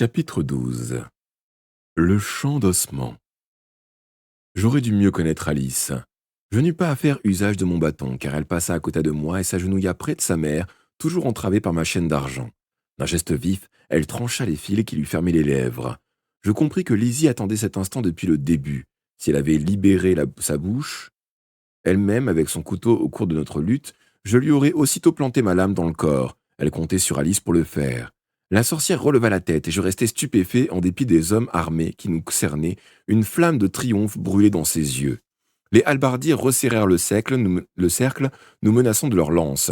Chapitre 12. Le champ d'ossements. J'aurais dû mieux connaître Alice. Je n'eus pas à faire usage de mon bâton, car elle passa à côté de moi et s'agenouilla près de sa mère, toujours entravée par ma chaîne d'argent. D'un geste vif, elle trancha les fils qui lui fermaient les lèvres. Je compris que Lizzie attendait cet instant depuis le début. Si elle avait libéré sa bouche, elle-même avec son couteau au cours de notre lutte, je lui aurais aussitôt planté ma lame dans le corps. Elle comptait sur Alice pour le faire. La sorcière releva la tête et je restai stupéfait en dépit des hommes armés qui nous cernaient. Une flamme de triomphe brûlait dans ses yeux. Les hallebardiers resserrèrent le cercle, nous menaçant de leurs lances.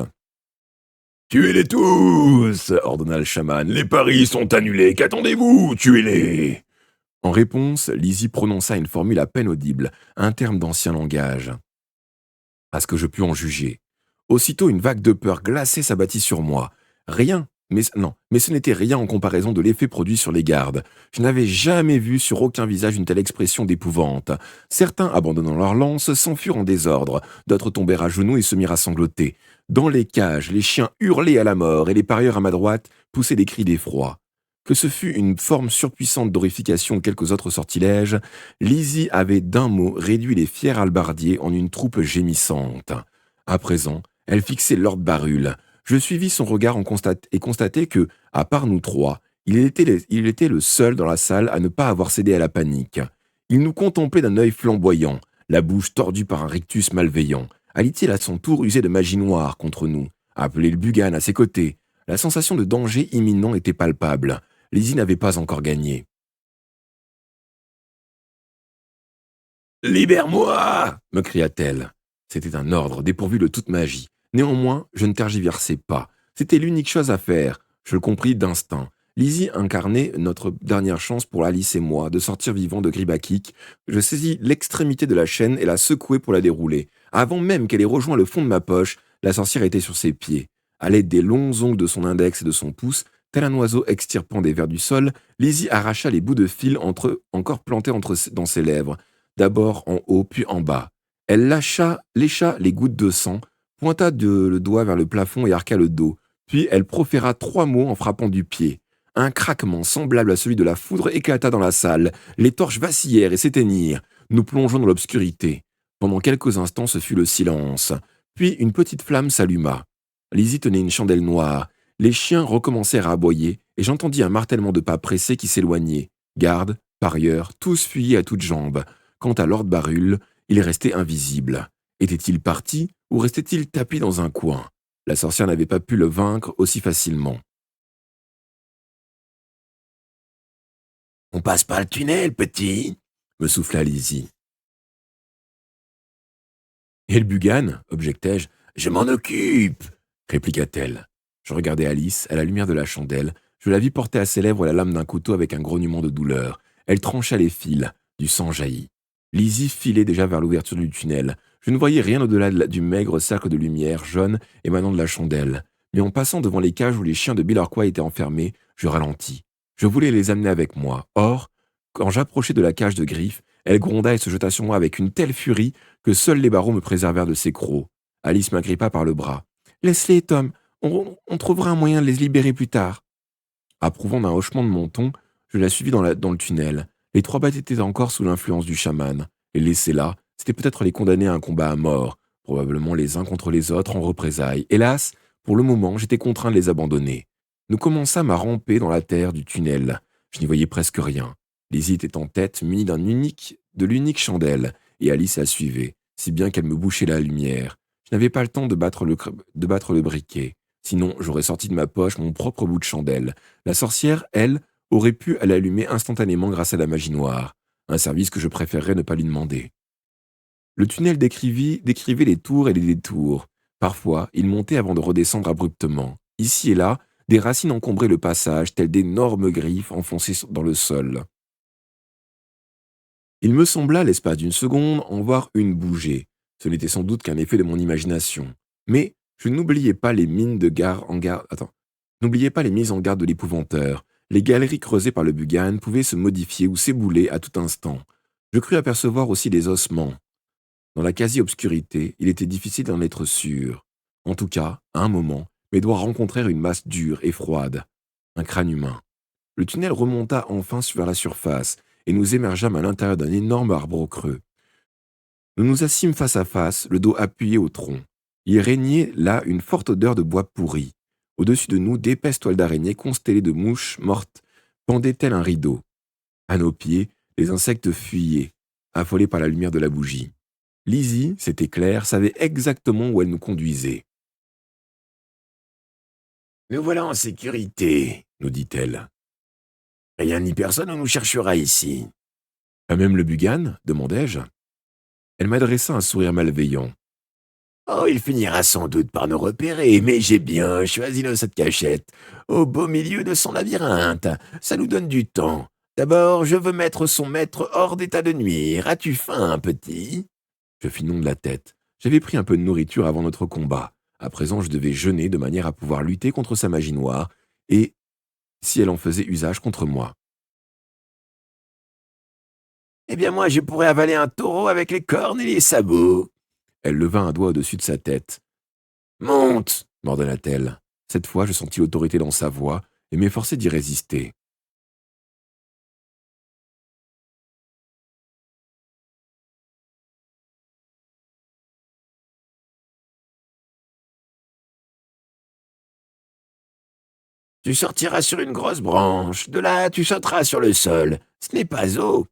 Tuez-les tous ordonna le chaman. Les paris sont annulés. Qu'attendez-vous? Tuez-les. En réponse, Lizzie prononça une formule à peine audible, un terme d'ancien langage. À ce que je pus en juger. Aussitôt, une vague de peur glacée s'abattit sur moi. Rien, mais ce n'était rien en comparaison de l'effet produit sur les gardes. Je n'avais jamais vu sur aucun visage une telle expression d'épouvante. Certains, abandonnant leurs lances, s'enfuirent en désordre. D'autres tombèrent à genoux et se mirent à sangloter. Dans les cages, les chiens hurlaient à la mort et les parieurs à ma droite poussaient des cris d'effroi. Que ce fût une forme surpuissante d'horrification ou quelques autres sortilèges, Lizzie avait d'un mot réduit les fiers hallebardiers en une troupe gémissante. À présent, elle fixait Lord Barul. Je suivis son regard et constatai que, à part nous trois, il était le seul dans la salle à ne pas avoir cédé à la panique. Il nous contemplait d'un œil flamboyant, la bouche tordue par un rictus malveillant. Allait-il à son tour user de magie noire contre nous, appeler le Bugan à ses côtés? La sensation de danger imminent était palpable. Lizzie n'avait pas encore gagné. « Libère-moi » me cria-t-elle. C'était un ordre dépourvu de toute magie. Néanmoins, je ne tergiversai pas. C'était l'unique chose à faire. Je le compris d'instinct. Lizzie incarnait notre dernière chance pour Alice et moi de sortir vivants de Gribakik. Je saisis l'extrémité de la chaîne et la secouai pour la dérouler. Avant même qu'elle ait rejoint le fond de ma poche, la sorcière était sur ses pieds. À l'aide des longs ongles de son index et de son pouce, tel un oiseau extirpant des vers du sol, Lizzie arracha les bouts de fil encore plantés dans ses lèvres, d'abord en haut puis en bas. Elle lécha les gouttes de sang, pointa le doigt vers le plafond et arqua le dos. Puis elle proféra 3 mots en frappant du pied. Un craquement semblable à celui de la foudre éclata dans la salle. Les torches vacillèrent et s'éteignirent. Nous plongeons dans l'obscurité. Pendant quelques instants, ce fut le silence. Puis une petite flamme s'alluma. Lizzie tenait une chandelle noire. Les chiens recommencèrent à aboyer et j'entendis un martèlement de pas pressés qui s'éloignaient. Gardes, parieurs, tous fuyaient à toutes jambes. Quant à Lord Barul, il restait invisible. Était-il parti ou restait-il tapis dans un coin? La sorcière n'avait pas pu le vaincre aussi facilement. « On passe par le tunnel, petit » me souffla Lizzie. « Et le Bugan » objectai-je. « Je m'en occupe » répliqua-t-elle. Je regardai Alice, à la lumière de la chandelle. Je la vis porter à ses lèvres la lame d'un couteau avec un grognement de douleur. Elle trancha les fils. Du sang jaillit. Lizzie filait déjà vers l'ouverture du tunnel. Je ne voyais rien au-delà du maigre cercle de lumière jaune émanant de la chandelle. Mais en passant devant les cages où les chiens de Billarquois étaient enfermés, je ralentis. Je voulais les amener avec moi. Or, quand j'approchai de la cage de griffes, elle gronda et se jeta sur moi avec une telle furie que seuls les barreaux me préservèrent de ses crocs. Alice m'agrippa par le bras. « Laisse-les, Tom. On trouvera un moyen de les libérer plus tard. » Approuvant d'un hochement de menton, je la suivis dans le tunnel. Les 3 bêtes étaient encore sous l'influence du chaman. Les laisser là, c'était peut-être les condamner à un combat à mort, probablement les uns contre les autres en représailles. Hélas, pour le moment, j'étais contraint de les abandonner. Nous commençâmes à ramper dans la terre du tunnel. Je n'y voyais presque rien. Lizzie était en tête, munie de l'unique chandelle, et Alice la suivait, si bien qu'elle me bouchait la lumière. Je n'avais pas le temps de battre le briquet. Sinon, j'aurais sorti de ma poche mon propre bout de chandelle. La sorcière, elle, aurait pu l'allumer instantanément grâce à la magie noire, un service que je préférerais ne pas lui demander. Le tunnel décrivait les tours et les détours. Parfois, il montait avant de redescendre abruptement. Ici et là, des racines encombraient le passage, telles d'énormes griffes enfoncées dans le sol. Il me sembla, l'espace d'une seconde, en voir une bouger. Ce n'était sans doute qu'un effet de mon imagination. Mais je n'oubliais pas les N'oubliez pas les mises en garde de l'épouvanteur. Les galeries creusées par le Bugan pouvaient se modifier ou s'ébouler à tout instant. Je crus apercevoir aussi des ossements. Dans la quasi-obscurité, il était difficile d'en être sûr. En tout cas, à un moment, mes doigts rencontrèrent une masse dure et froide. Un crâne humain. Le tunnel remonta enfin vers la surface, et nous émergeâmes à l'intérieur d'un énorme arbre creux. Nous nous assîmes face à face, le dos appuyé au tronc. Il régnait là une forte odeur de bois pourri. Au-dessus de nous, d'épaisses toiles d'araignée constellées de mouches mortes pendaient tel un rideau. À nos pieds, les insectes fuyaient, affolés par la lumière de la bougie. Lizzie, c'était clair, savait exactement où elle nous conduisait. Nous voilà en sécurité, nous dit-elle. Rien ni personne ne nous cherchera ici. Pas même le Bugan demandai-je. Elle m'adressa un sourire malveillant. Oh, il finira sans doute par nous repérer, mais j'ai bien choisi cette cachette, au beau milieu de son labyrinthe. Ça nous donne du temps. D'abord, je veux mettre son maître hors d'état de nuire. As-tu faim, petit? Je fis non de la tête. J'avais pris un peu de nourriture avant notre combat. À présent, je devais jeûner de manière à pouvoir lutter contre sa magie noire, et si elle en faisait usage contre moi. Eh bien moi, je pourrais avaler un taureau avec les cornes et les sabots. Elle leva un doigt au-dessus de sa tête. Monte, m'ordonna-t-elle. Cette fois, je sentis l'autorité dans sa voix et m'efforçai d'y résister. Tu sortiras sur une grosse branche. De là, tu sauteras sur le sol. Ce n'est pas eau.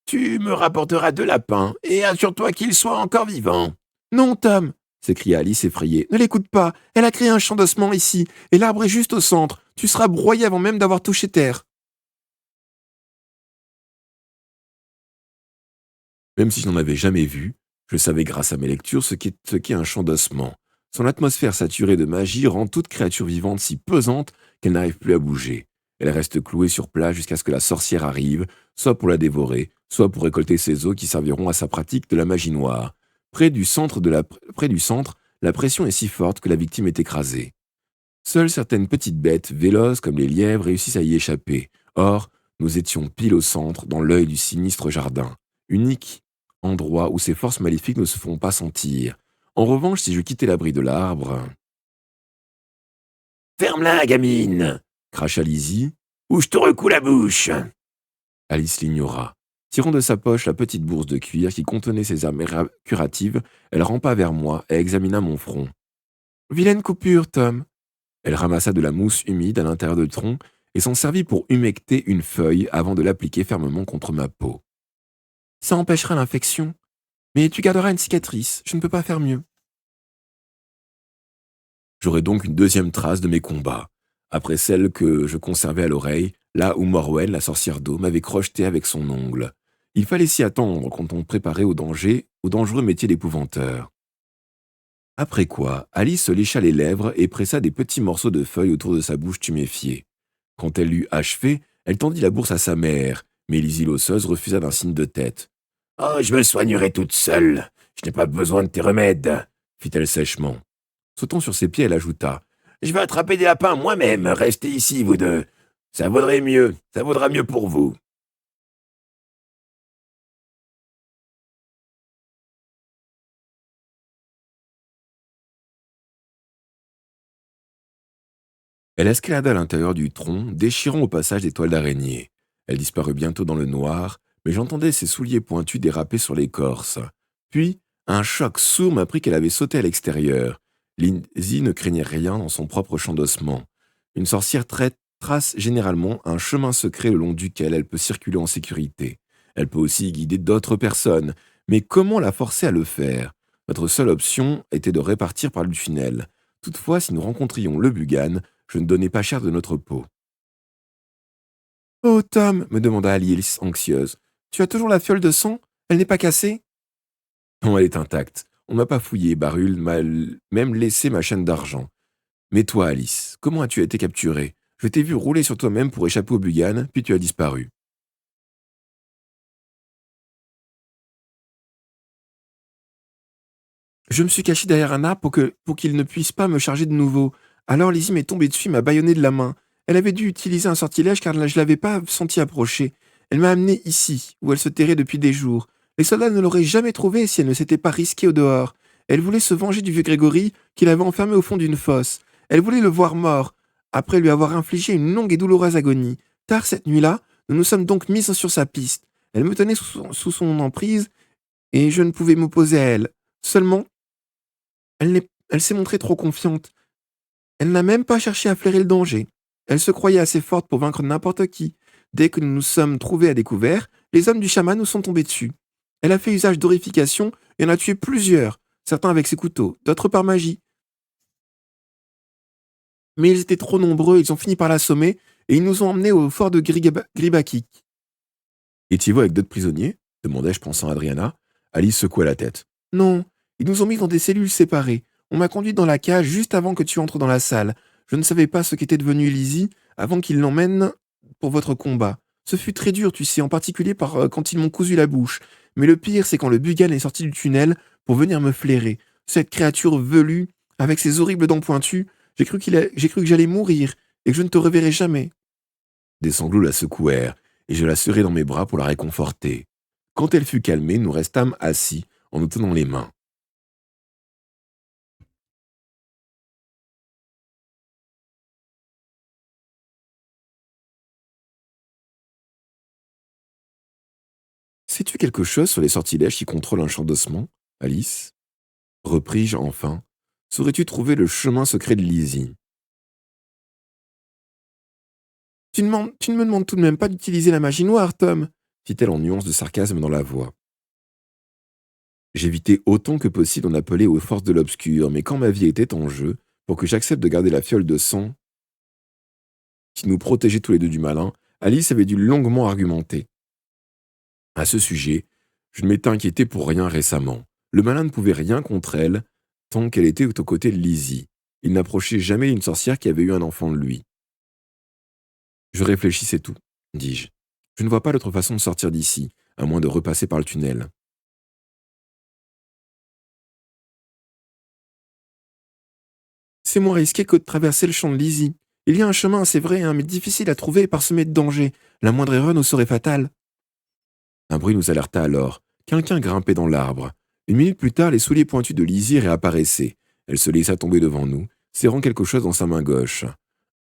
Tu me rapporteras 2 lapins et assure-toi qu'ils soient encore vivants. Non, Tom, s'écria Alice effrayée. Ne l'écoute pas. Elle a créé un champ d'ossements ici, et l'arbre est juste au centre. Tu seras broyé avant même d'avoir touché terre. Même si je n'en avais jamais vu, je savais grâce à mes lectures ce qu'est un champ d'ossements. Son atmosphère saturée de magie rend toute créature vivante si pesante qu'elle n'arrive plus à bouger. Elle reste clouée sur place jusqu'à ce que la sorcière arrive, soit pour la dévorer, soit pour récolter ses os qui serviront à sa pratique de la magie noire. Près du centre, la pression est si forte que la victime est écrasée. Seules certaines petites bêtes, véloces comme les lièvres, réussissent à y échapper. Or, nous étions pile au centre, dans l'œil du sinistre jardin. Unique endroit où ces forces maléfiques ne se font pas sentir. En revanche, si je quittais l'abri de l'arbre... Ferme-la, gamine, cracha Lizzie, ou je te recoue la bouche. Alice l'ignora. Tirant de sa poche la petite bourse de cuir qui contenait ses armes curatives, elle rampa vers moi et examina mon front. Vilaine coupure, Tom. Elle ramassa de la mousse humide à l'intérieur du tronc et s'en servit pour humecter une feuille avant de l'appliquer fermement contre ma peau. Ça empêchera l'infection, mais tu garderas une cicatrice, je ne peux pas faire mieux. J'aurai donc une deuxième trace de mes combats, après celle que je conservais à l'oreille, là où Morwen, la sorcière d'eau, m'avait crocheté avec son ongle. Il fallait s'y attendre quand on préparait au danger, au dangereux métier d'épouvanteur. Après quoi, Alice se lécha les lèvres et pressa des petits morceaux de feuilles autour de sa bouche tuméfiée. Quand elle l'eut achevé, elle tendit la bourse à sa mère, mais Lizzie l'osseuse refusa d'un signe de tête. « Oh, je me soignerai toute seule. Je n'ai pas besoin de tes remèdes, fit-elle sèchement. Sautant sur ses pieds, elle ajouta. Je vais attraper des lapins moi-même. Restez ici, vous deux. Ça vaudra mieux pour vous. Elle escalada à l'intérieur du tronc, déchirant au passage des toiles d'araignée. Elle disparut bientôt dans le noir, mais j'entendais ses souliers pointus déraper sur l'écorce. Puis, un choc sourd m'apprit qu'elle avait sauté à l'extérieur. Lizzie ne craignait rien dans son propre champ d'ossements. Une sorcière trace généralement un chemin secret le long duquel elle peut circuler en sécurité. Elle peut aussi guider d'autres personnes, mais comment la forcer à le faire? Notre seule option était de répartir par le tunnel. Toutefois, si nous rencontrions le Bugan, je ne donnais pas cher de notre peau. Oh, Tom, me demanda Alice, anxieuse. Tu as toujours la fiole de sang? Elle n'est pas cassée? Non, elle est intacte. On ne m'a pas fouillé, Barul m'a même laissé ma chaîne d'argent. Mais toi, Alice, comment as-tu été capturée? Je t'ai vu rouler sur toi-même pour échapper au Bugan, puis tu as disparu. Je me suis caché derrière un arbre pour qu'il ne puisse pas me charger de nouveau. Alors Lizzie m'est tombée dessus et m'a bâillonné de la main. Elle avait dû utiliser un sortilège car je ne l'avais pas senti approcher. Elle m'a amené ici, où elle se terrait depuis des jours. Les soldats ne l'auraient jamais trouvée si elle ne s'était pas risquée au dehors. Elle voulait se venger du vieux Grégory, qui l'avait enfermé au fond d'une fosse. Elle voulait le voir mort, après lui avoir infligé une longue et douloureuse agonie. Tard cette nuit-là, nous nous sommes donc mises sur sa piste. Elle me tenait sous son emprise et je ne pouvais m'opposer à elle. Seulement, elle s'est montrée trop confiante. Elle n'a même pas cherché à flairer le danger. Elle se croyait assez forte pour vaincre n'importe qui. Dès que nous nous sommes trouvés à découvert, les hommes du chaman nous sont tombés dessus. Elle a fait usage d'horrification et en a tué plusieurs, certains avec ses couteaux, d'autres par magie. Mais ils étaient trop nombreux, ils ont fini par l'assommer et ils nous ont emmenés au fort de Gribakik. Étiez-vous avec d'autres prisonniers demandai-je pensant à Adriana. Alice secoua la tête. Non, ils nous ont mis dans des cellules séparées. On m'a conduite dans la cage juste avant que tu entres dans la salle. Je ne savais pas ce qu'était devenu Lizzie avant qu'ils l'emmènent pour votre combat. Ce fut très dur, tu sais, en particulier quand ils m'ont cousu la bouche. Mais le pire, c'est quand le Bugan est sorti du tunnel pour venir me flairer. Cette créature velue, avec ses horribles dents pointues, j'ai cru que j'allais mourir et que je ne te reverrai jamais. Des sanglots la secouèrent et je la serrai dans mes bras pour la réconforter. Quand elle fut calmée, nous restâmes assis en nous tenant les mains. Sais-tu quelque chose sur les sortilèges qui contrôlent un champ d'ossement, Alice repris-je enfin. Saurais-tu trouver le chemin secret de Lizzie? Tu ne me demandes tout de même pas d'utiliser la magie noire, Tom, fit-elle en nuance de sarcasme dans la voix. J'évitais autant que possible d'en appeler aux forces de l'obscur, mais quand ma vie était en jeu, pour que j'accepte de garder la fiole de sang qui nous protégeait tous les deux du malin, Alice avait dû longuement argumenter. À ce sujet, je ne m'étais inquiété pour rien récemment. Le malin ne pouvait rien contre elle tant qu'elle était aux côtés de Lizzie. Il n'approchait jamais une sorcière qui avait eu un enfant de lui. Je réfléchissais tout, dis-je. Je ne vois pas d'autre façon de sortir d'ici, à moins de repasser par le tunnel. C'est moins risqué que de traverser le champ de Lizzie. Il y a un chemin, c'est vrai, hein, mais difficile à trouver et parsemé de dangers. La moindre erreur nous serait fatale. Un bruit nous alerta alors. Quelqu'un grimpait dans l'arbre. Une minute plus tard, les souliers pointus de Lizzie réapparaissaient. Elle se laissa tomber devant nous, serrant quelque chose dans sa main gauche.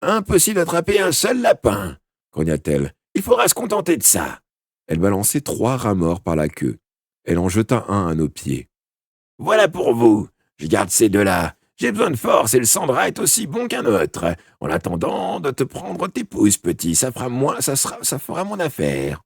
Impossible d'attraper un seul lapin, grogna-t-elle. Il faudra se contenter de ça. Elle balançait 3 rats morts par la queue. Elle en jeta un à nos pieds. Voilà pour vous. Je garde ces 2-là. J'ai besoin de force et le sang de rat est aussi bon qu'un autre. En attendant de te prendre tes pouces, petit, ça fera mon affaire.